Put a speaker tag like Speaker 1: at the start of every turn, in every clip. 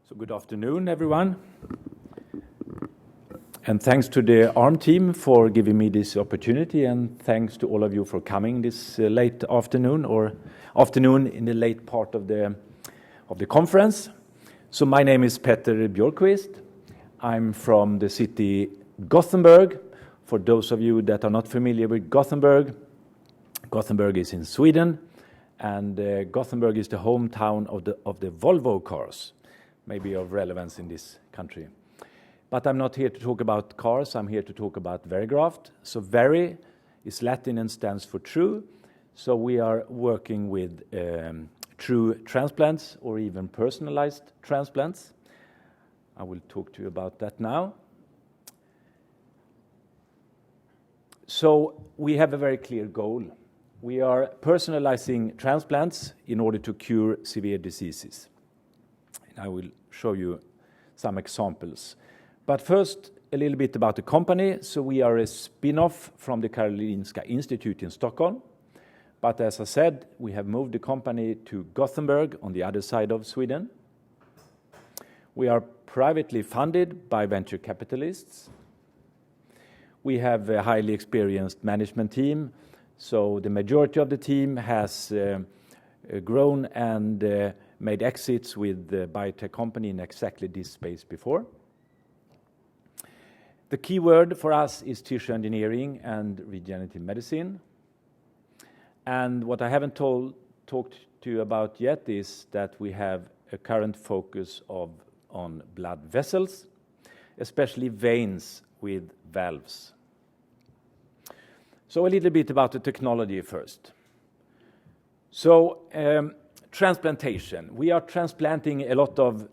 Speaker 1: So good afternoon, everyone. And thanks to the ARM team for giving me this opportunity, and thanks to all of you for coming this late afternoon or afternoon in the late part of the conference. So my name is Bjorquist. I'm from the city Gothenburg. For those of you that are not familiar with Gothenburg, Gothenburg is in Sweden, and Gothenburg is the hometown of the Volvo cars, maybe of relevance in this country. But I'm not here to talk about cars, I'm here to talk about VeriGraft. So Veri is Latin and stands for true. So we are working with true transplants or even personalized transplants. I will talk to you about that now. So we have a very clear goal. We are personalizing transplants in order to cure severe diseases. And I will show you some examples. But first, a little bit about the company. So we are a spin-off from the Karolinska Institute in Stockholm. But as I said, we have moved the company to Gothenburg on the other side of Sweden. We are privately funded by venture capitalists. We have a highly experienced management team. So the majority of the team has grown and made exits with the biotech company in exactly this space before. The key word for us is tissue engineering and regenerative medicine. And what I haven't talked to you about yet is that we have a current focus on blood vessels, especially veins with valves. So a little bit about the technology first. So transplantation. We are transplanting a lot of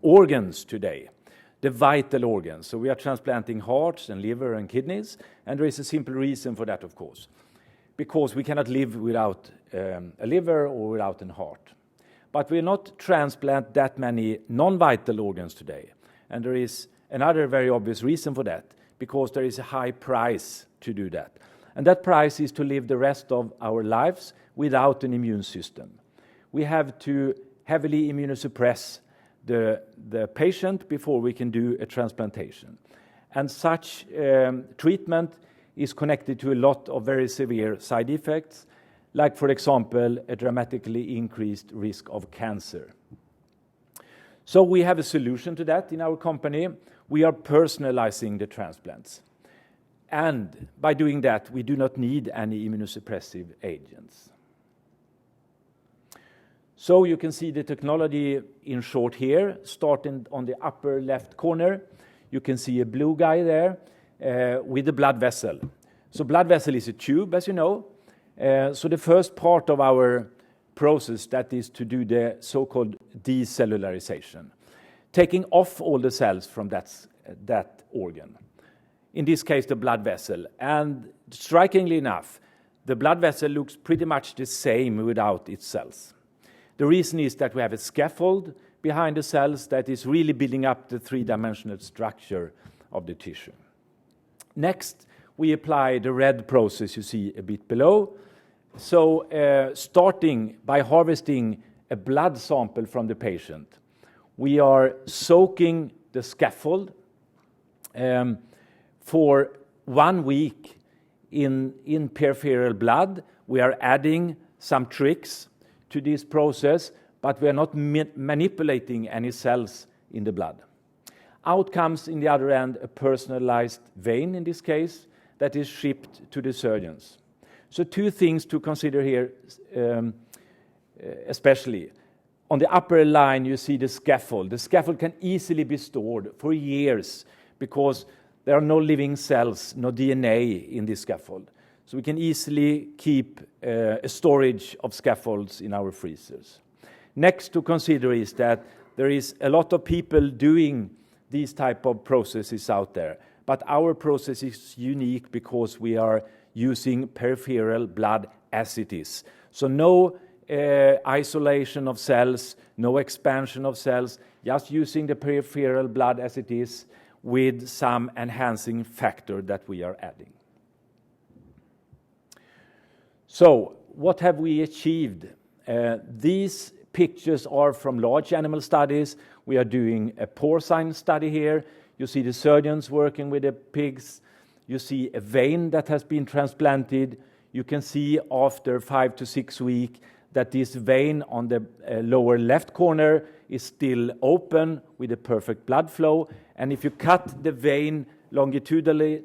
Speaker 1: organs today, the vital organs. So we are transplanting hearts and liver and kidneys, and there is a simple reason for that, of course, because we cannot live without a liver or without a heart. But we will not transplant that many non-vital organs today, and there is another very obvious reason for that, because there is a high price to do that. And that price is to live the rest of our lives without an immune system. We have to heavily immunosuppress the patient before we can do a transplantation. And such treatment is connected to a lot of very severe side effects, like, for example, a dramatically increased risk of cancer. So we have a solution to that in our company. We are personalizing the transplants. And by doing that, we do not need any immunosuppressive agents. So you can see the technology in short here, starting on the upper left corner. You can see a blue guy there with a blood vessel. So blood vessel is a tube, as you know. So the first part of our process, that is to do the so-called decellularization, taking off all the cells from that organ. In this case, the blood vessel. And strikingly enough, the blood vessel looks pretty much the same without its cells. The reason is that we have a scaffold behind the cells that is really building up the three-dimensional structure of the tissue. Next, we apply the red process you see a bit below. So starting by harvesting a blood sample from the patient, we are soaking the scaffold for 1 week in peripheral blood. We are adding some tricks to this process, but we are not manipulating any cells in the blood. Out comes, in the other end, a personalized vein, in this case, that is shipped to the surgeons. So two things to consider here, especially. On the upper line, you see the scaffold. The scaffold can easily be stored for years because there are no living cells, no DNA in this scaffold. So we can easily keep a storage of scaffolds in our freezers. Next to consider is that there is a lot of people doing these type of processes out there. But our process is unique because we are using peripheral blood as it is. So no isolation of cells, no expansion of cells, just using the peripheral blood as it is with some enhancing factor that we are adding. So what have we achieved? These pictures are from large animal studies. We are doing a porcine study here. You see the surgeons working with the pigs. You see a vein that has been transplanted. You can see after 5 to 6 weeks that this vein on the lower left corner is still open with a perfect blood flow. And if you cut the vein longitudinally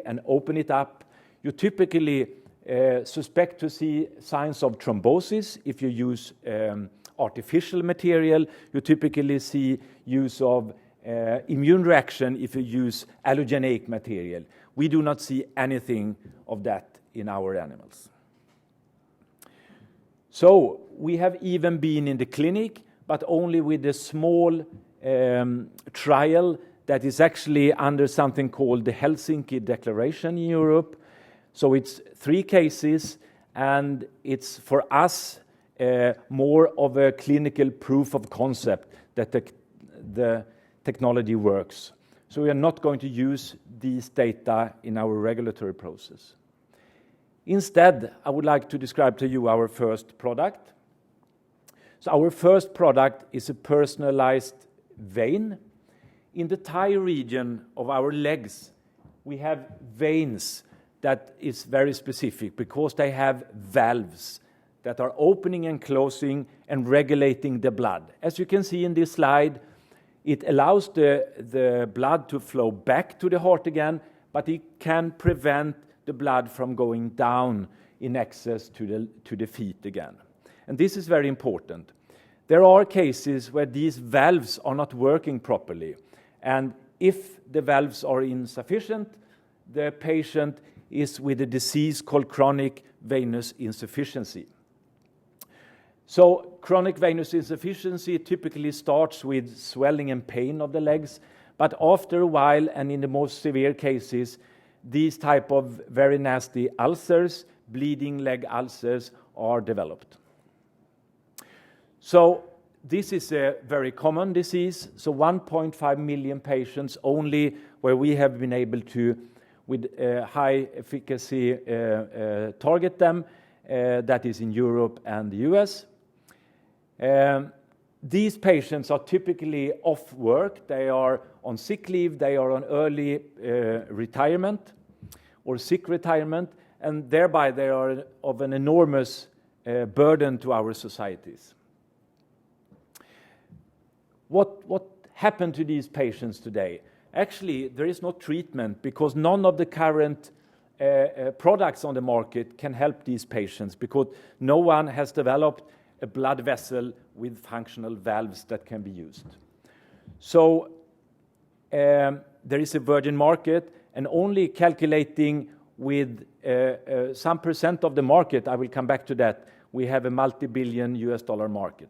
Speaker 1: and open it up, you typically suspect to see signs of thrombosis. If you use artificial material, you typically see use of immune reaction if you use allogeneic material. We do not see anything of that in our animals. So we have even been in the clinic, but only with a small trial that is actually under something called the Helsinki Declaration in Europe. So it's 3 cases, and it's for us more of a clinical proof of concept that the technology works. So we are not going to use these data in our regulatory process. Instead, I would like to describe to you our first product. So our first product is a personalized vein. In the thigh region of our legs, we have veins that is very specific because they have valves that are opening and closing and regulating the blood. As you can see in this slide, it allows the blood to flow back to the heart again, but it can prevent the blood from going down in excess to the feet again. And this is very important. There are cases where these valves are not working properly. And if the valves are insufficient, the patient is with a disease called chronic venous insufficiency. So chronic venous insufficiency typically starts with swelling and pain of the legs, but after a while, and in the most severe cases, these type of very nasty ulcers, bleeding leg ulcers, are developed. So this is a very common disease. So 1.5 million patients only where we have been able to, with high efficacy, target them. That is in Europe and the US. These patients are typically off work. They are on sick leave. They are on early retirement or sick retirement, and thereby they are of an enormous burden to our societies. What happened to these patients today? Actually, there is no treatment because none of the current products on the market can help these patients because no one has developed a blood vessel with functional valves that can be used. So there is a virgin market, and only calculating with some percent of the market, I will come back to that, we have a multi-billion US dollar market.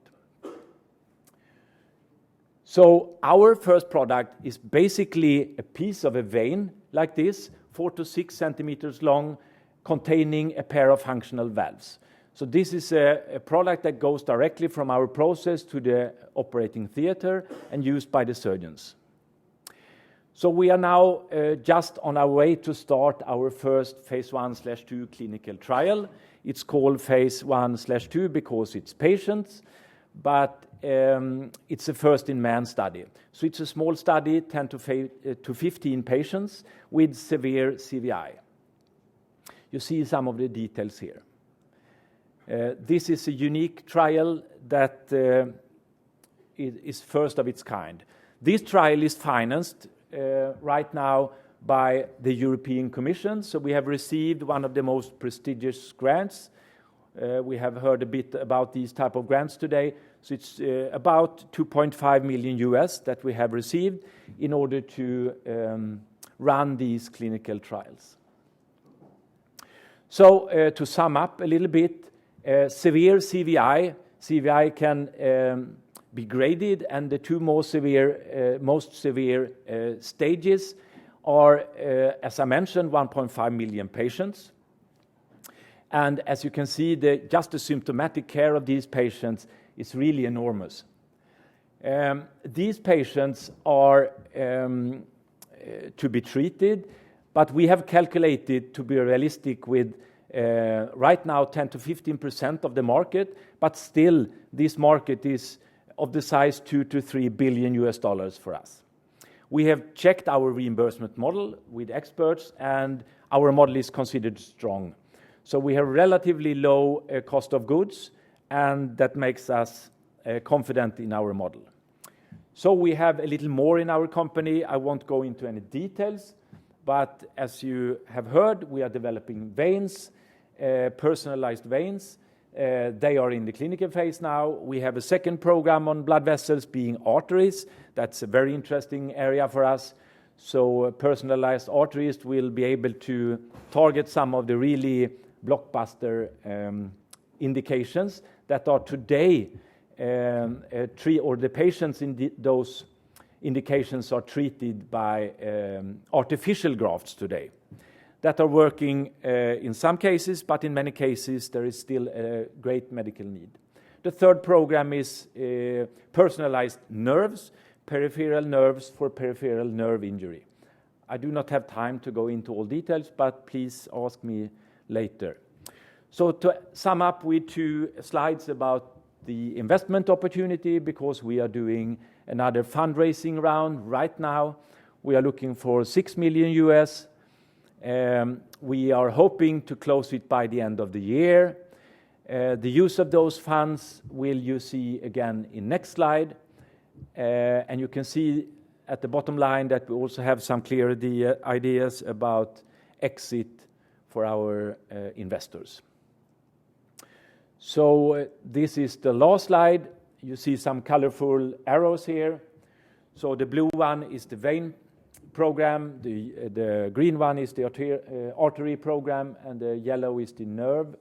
Speaker 1: So our first product is basically a piece of a vein like this, 4 to 6 centimeters long, containing a pair of functional valves. So this is a product that goes directly from our process to the operating theater and used by the surgeons. So we are now just on our way to start our first phase 1/2 clinical trial. It's called phase 1/2 because it's patients, but it's a first-in-man study. So it's a small study, 10 to 15 patients with severe CVI. You see some of the details here. This is a unique trial that is first of its kind. This trial is financed right now by the European Commission, so we have received one of the most prestigious grants. We have heard a bit about these type of grants today. So it's about 2.5 million US that we have received in order to run these clinical trials. So to sum up a little bit, severe CVI can be graded, and the two most severe stages are, as I mentioned, 1.5 million patients. And as you can see, just the symptomatic care of these patients is really enormous. These patients are to be treated, but we have calculated to be realistic with Right now, 10 to 15% of the market, but still this market is of the size $2 to $3 billion for us. We have checked our reimbursement model with experts, and our model is considered strong. So we have relatively low cost of goods, and that makes us confident in our model. So we have a little more in our company. I won't go into any details, but as you have heard, we are developing veins, personalized veins. They are in the clinical phase now. We have a second program on blood vessels being arteries. That's a very interesting area for us. So personalized arteries will be able to target some of the really blockbuster indications that are today the patients in those indications are treated by artificial grafts today that are working in some cases, but in many cases there is still a great medical need. The third program is personalized nerves, peripheral nerves for peripheral nerve injury. I do not have time to go into all details, but please ask me later. So to sum up with 2 slides about the investment opportunity, because we are doing another fundraising round right now. We are looking for $6 million. We are hoping to close it by the end of the year. The use of those funds will you see again in next slide. And you can see at the bottom line that we also have some clear ideas about exit for our investors. So this is the last slide. You see some colorful arrows here. So the blue one is the vein program, the green one is the artery program, and the yellow is the nerve,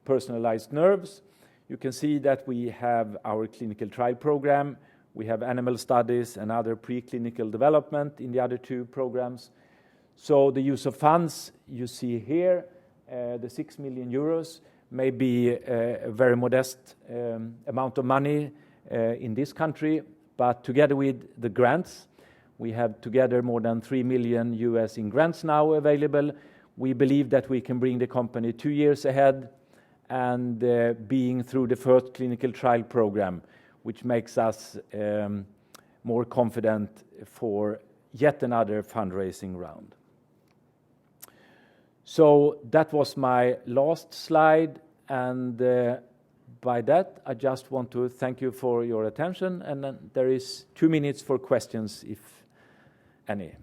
Speaker 1: personalized nerves. You can see that we have our clinical trial program. We have animal studies and other preclinical development in the other 2 programs. So the use of funds you see here, the 6 million euros may be a very modest amount of money in this country, but together with the grants, we have together more than $3 million in grants now available. We believe that we can bring the company 2 years ahead and being through the first clinical trial program, which makes us more confident for yet another fundraising round. So that was my last slide, and by that, I just want to thank you for your attention, and then there is 2 minutes for questions, if any.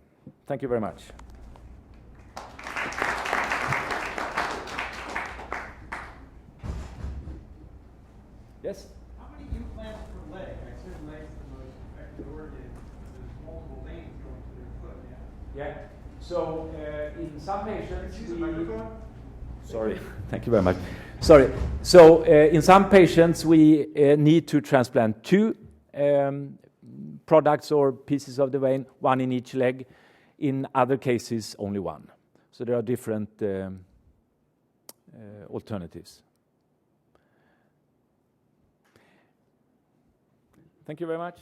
Speaker 1: Thank you very much. Yes?
Speaker 2: How many implants per leg? I said legs the most affected organ. There's multiple veins going to their foot.
Speaker 1: Yeah. So in some patients,
Speaker 2: Use a microphone.
Speaker 1: Sorry, thank you very much. Sorry. So in some patients, we need to transplant 2 products or pieces of the vein, 1 in each leg. In other cases, only 1. So there are different alternatives. Thank you very much.